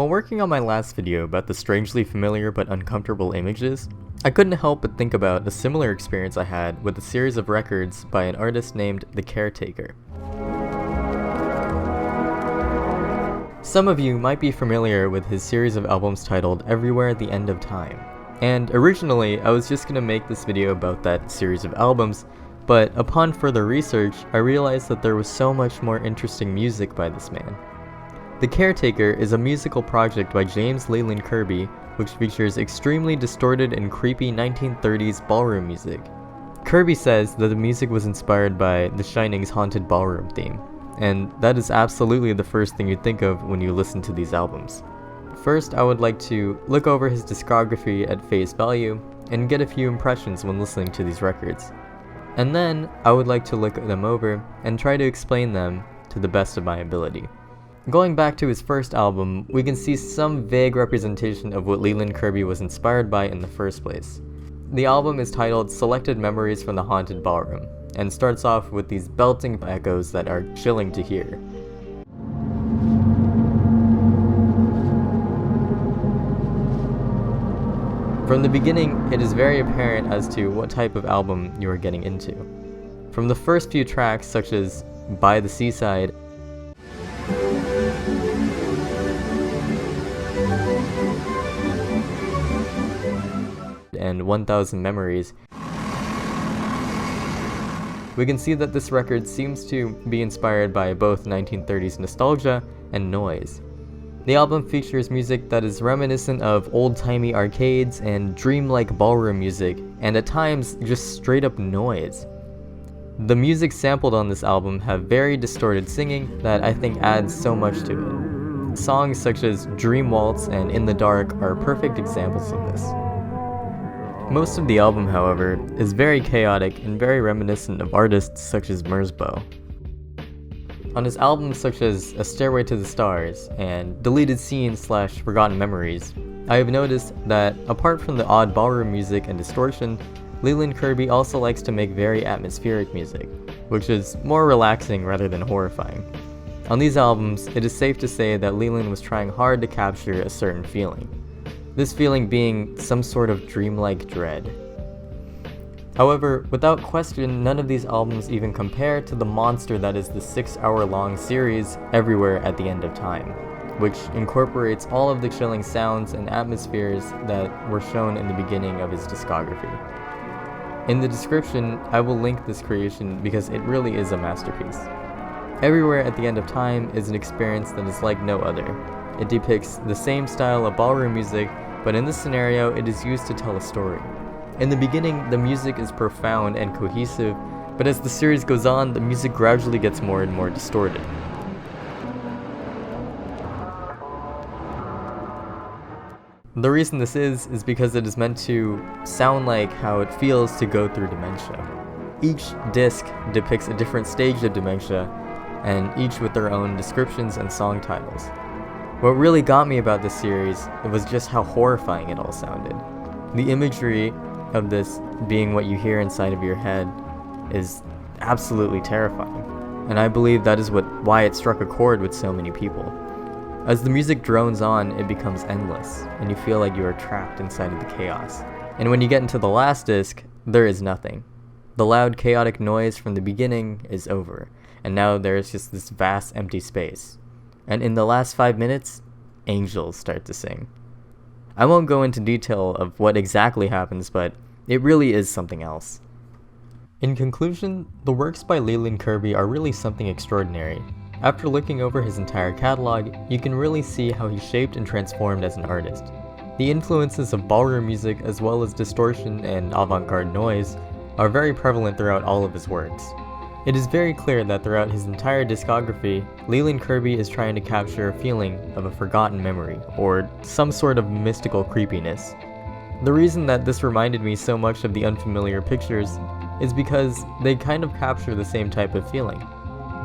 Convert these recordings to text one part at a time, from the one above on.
While working on my last video about the strangely familiar but uncomfortable images, I couldn't help but think about a similar experience I had with a series of records by an artist named The Caretaker. Some of you might be familiar with his series of albums titled Everywhere at the End of Time, and originally I was just gonna make this video about that series of albums, but upon further research, I realized that there was so much more interesting music by this man. The Caretaker is a musical project by James Leland Kirby, which features extremely distorted and creepy 1930s ballroom music. Kirby says that the music was inspired by The Shining's haunted ballroom theme, and that is absolutely the first thing you think of when you listen to these albums. First, I would like to look over his discography at face value and get a few impressions when listening to these records. And then, I would like to look them over and try to explain them to the best of my ability. Going back to his first album, we can see some vague representation of what Leland Kirby was inspired by in the first place. The album is titled Selected Memories from the Haunted Ballroom, and starts off with these belting echoes that are chilling to hear. From the beginning, it is very apparent as to what type of album you are getting into. From the first few tracks, such as By the Seaside, and 1000 Memories, we can see that this record seems to be inspired by both 1930s nostalgia and noise. The album features music that is reminiscent of old-timey arcades and dreamlike ballroom music, and at times just straight up noise. The music sampled on this album have very distorted singing that I think adds so much to it. Songs such as Dream Waltz and In the Dark are perfect examples of this. Most of the album, however, is very chaotic and very reminiscent of artists such as Merzbow. On his albums such as A Stairway to the Stars and Deleted Scenes / Forgotten Memories, I have noticed that apart from the odd ballroom music and distortion, Leland Kirby also likes to make very atmospheric music, which is more relaxing rather than horrifying. On these albums, it is safe to say that Leland was trying hard to capture a certain feeling. This feeling being some sort of dreamlike dread. However, without question, none of these albums even compare to the monster that is the 6-hour-long series Everywhere at the End of Time, which incorporates all of the chilling sounds and atmospheres that were shown in the beginning of his discography. In the description, I will link this creation because it really is a masterpiece. Everywhere at the End of Time is an experience that is like no other. It depicts the same style of ballroom music, but in this scenario, it is used to tell a story. In the beginning, the music is profound and cohesive, but as the series goes on, the music gradually gets more and more distorted. The reason this is because it is meant to sound like how it feels to go through dementia. Each disc depicts a different stage of dementia, and each with their own descriptions and song titles. What really got me about this series was just how horrifying it all sounded. The imagery of this being what you hear inside of your head is absolutely terrifying, and I believe that is why it struck a chord with so many people. As the music drones on, it becomes endless, and you feel like you are trapped inside of the chaos. And when you get into the last disc, there is nothing. The loud, chaotic noise from the beginning is over, and now there is just this vast empty space. And in the last 5 minutes, angels start to sing. I won't go into detail of what exactly happens, but it really is something else. In conclusion, the works by Leland Kirby are really something extraordinary. After looking over his entire catalog, you can really see how he shaped and transformed as an artist. The influences of ballroom music as well as distortion and avant-garde noise are very prevalent throughout all of his works. It is very clear that throughout his entire discography, Leland Kirby is trying to capture a feeling of a forgotten memory, or some sort of mystical creepiness. The reason that this reminded me so much of the Unfamiliar Pictures is because they kind of capture the same type of feeling.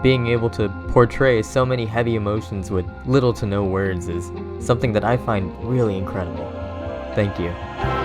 Being able to portray so many heavy emotions with little to no words is something that I find really incredible. Thank you.